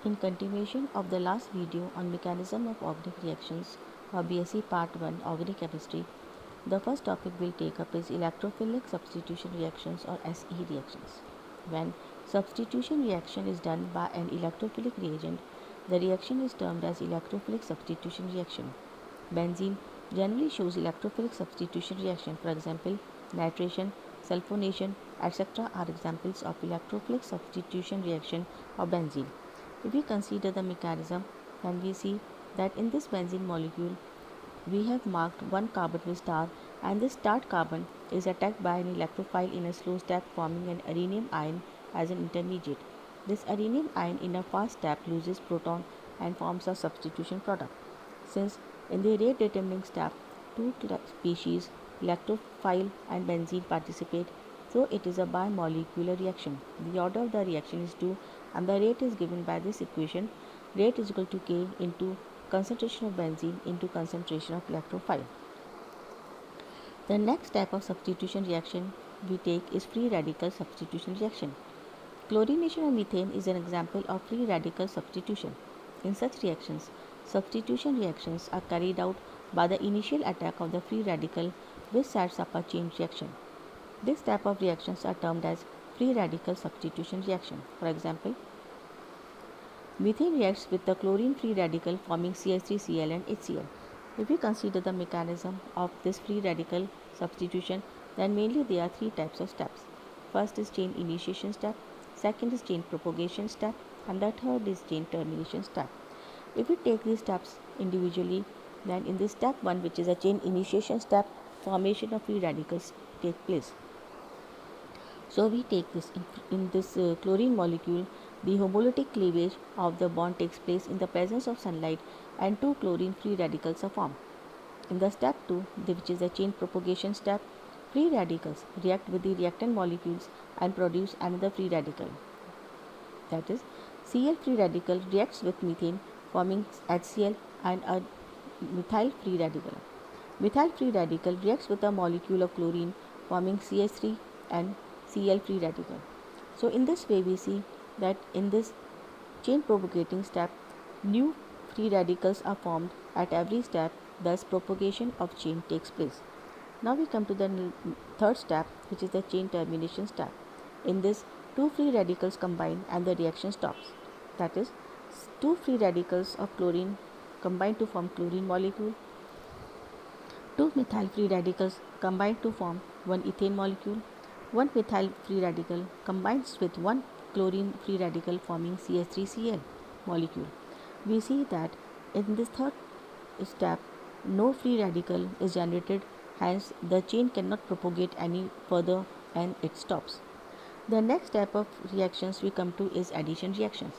In continuation of the last video on mechanism of organic reactions or BSc Part 1 Organic Chemistry, the first topic we'll take up is electrophilic substitution reactions or SE reactions. When substitution reaction is done by an electrophilic reagent, the reaction is termed as electrophilic substitution reaction. Benzene generally shows electrophilic substitution reaction. For example, nitration, sulfonation, etc. are examples of electrophilic substitution reaction of benzene. If we consider the mechanism, then we see that in this benzene molecule, we have marked one carbon with star, and this starred carbon is attacked by an electrophile in a slow step, forming an arenine ion as an intermediate. This arenine ion in a fast step loses proton and forms a substitution product. Since in the rate determining step, two species, electrophile and benzene, participate, so it is a bimolecular reaction. The order of the reaction is 2 and the rate is given by this equation. Rate is equal to K into concentration of benzene into concentration of electrophile. The next type of substitution reaction we take is free radical substitution reaction. Chlorination of methane is an example of free radical substitution. In such reactions, substitution reactions are carried out by the initial attack of the free radical which sets up a chain reaction. This type of reactions are termed as free radical substitution reaction. For example, methane reacts with the chlorine free radical forming CH3Cl and HCl. If we consider the mechanism of this free radical substitution, then mainly there are three types of steps. First is chain initiation step, second is chain propagation step, and the third is chain termination step. If we take these steps individually, then in this step 1, which is a chain initiation step, formation of free radicals take place. So we take this in this chlorine molecule, the homolytic cleavage of the bond takes place in the presence of sunlight and two chlorine free radicals are formed. In the step 2, which is the chain propagation step, free radicals react with the reactant molecules and produce another free radical. That is, Cl free radical reacts with methane forming HCl and a methyl free radical. Methyl free radical reacts with a molecule of chlorine forming CH3 and Cl free radical. So in this way we see that in this chain propagating step, new free radicals are formed at every step, thus propagation of chain takes place. Now we come to the third step, which is the chain termination step. In this, two free radicals combine and the reaction stops. That is, two free radicals of chlorine combine to form chlorine molecule. Two methyl free radicals combine to form one ethane molecule. One methyl free radical combines with one chlorine free radical forming CH3Cl molecule. We see that in this third step, no free radical is generated, hence the chain cannot propagate any further and it stops. The next type of reactions we come to is addition reactions.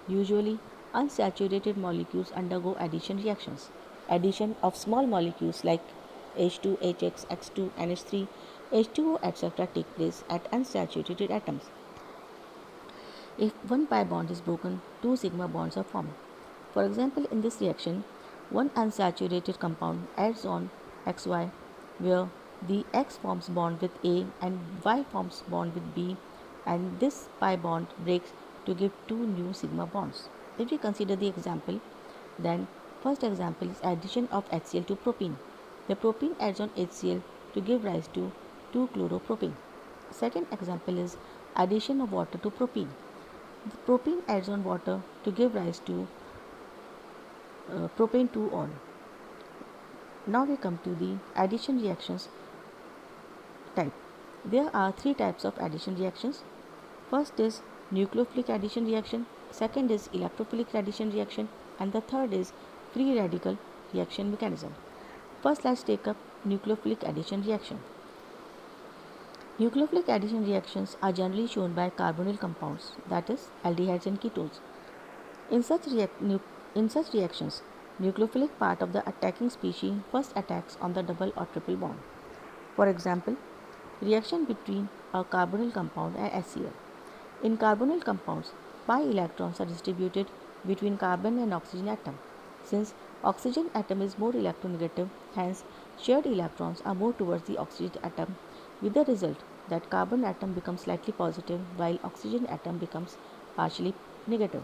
Usually, unsaturated molecules undergo addition reactions. Addition of small molecules like H2, HX, X2, NH3, H2O, etc. take place at unsaturated atoms. If one pi bond is broken, two sigma bonds are formed. For example, in this reaction, one unsaturated compound adds on XY where the X forms bond with A and Y forms bond with B, and this pi bond breaks to give two new sigma bonds. If we consider the example, then first example is addition of HCl to propene. The propene adds on HCl to give rise to 2-chloropropane. Second example is addition of water to propene. The propene adds on water to give rise to propane 2-ol. Now we come to the addition reactions type. There are three types of addition reactions. First is nucleophilic addition reaction, second is electrophilic addition reaction, and the third is free radical reaction mechanism. First, let's take up nucleophilic addition reaction. Nucleophilic addition reactions are generally shown by carbonyl compounds, that is, aldehydes and ketones. In such reactions, nucleophilic part of the attacking species first attacks on the double or triple bond. For example, reaction between a carbonyl compound and HCl. In carbonyl compounds, pi electrons are distributed between carbon and oxygen atom. Since oxygen atom is more electronegative, hence shared electrons are more towards the oxygen atom, with the result that carbon atom becomes slightly positive while oxygen atom becomes partially negative.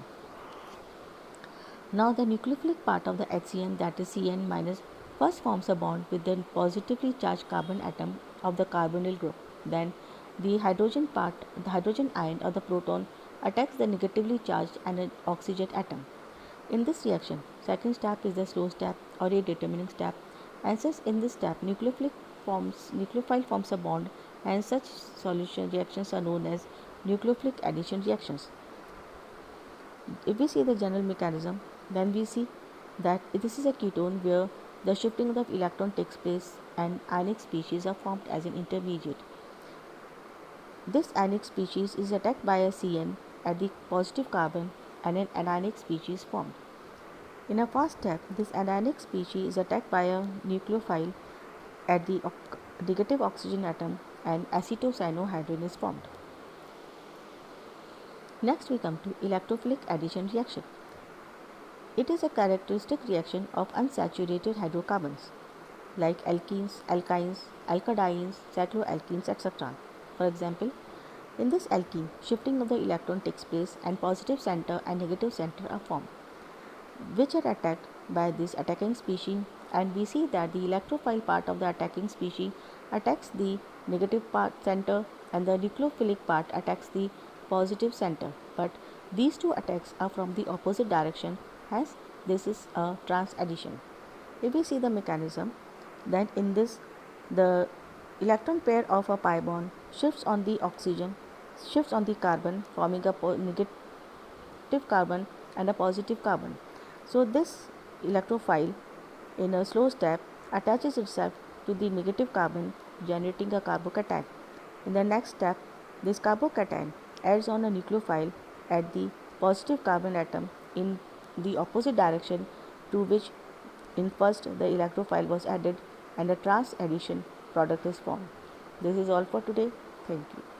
Now the nucleophilic part of the HCN, that is Cn minus, first forms a bond with the positively charged carbon atom of the carbonyl group. Then the hydrogen part, the hydrogen ion or the proton, attacks the negatively charged and an oxygen atom. In this reaction, second step is the slow step or a determining step, and such in this step nucleophile forms a bond, and such solution reactions are known as nucleophilic addition reactions. If we see the general mechanism, then we see that this is a ketone where the shifting of the electron takes place and ionic species are formed as an intermediate. This ionic species is attacked by a CN at the positive carbon and an anionic species formed. In a first step, this anionic species is attacked by a nucleophile at the negative oxygen atom and acetocyanohydrin is formed. Next we come to electrophilic addition reaction. It is a characteristic reaction of unsaturated hydrocarbons like alkenes, alkynes, alkadienes, cycloalkenes, etc. For example, in this alkene, shifting of the electron takes place and positive center and negative center are formed, which are attacked by this attacking species, and we see that the electrophile part of the attacking species attacks the negative part center and the nucleophilic part attacks the positive center, but these two attacks are from the opposite direction as this is a trans addition. If we see the mechanism, then in this the electron pair of a pi bond shifts on the oxygen, shifts on the carbon, forming a negative carbon and a positive carbon. So this electrophile in a slow step attaches itself to the negative carbon, generating a carbocation. In the next step, this carbocation adds on a nucleophile at the positive carbon atom in the opposite direction to which in first the electrophile was added, and a trans addition product is formed. This is all for today. Thank you.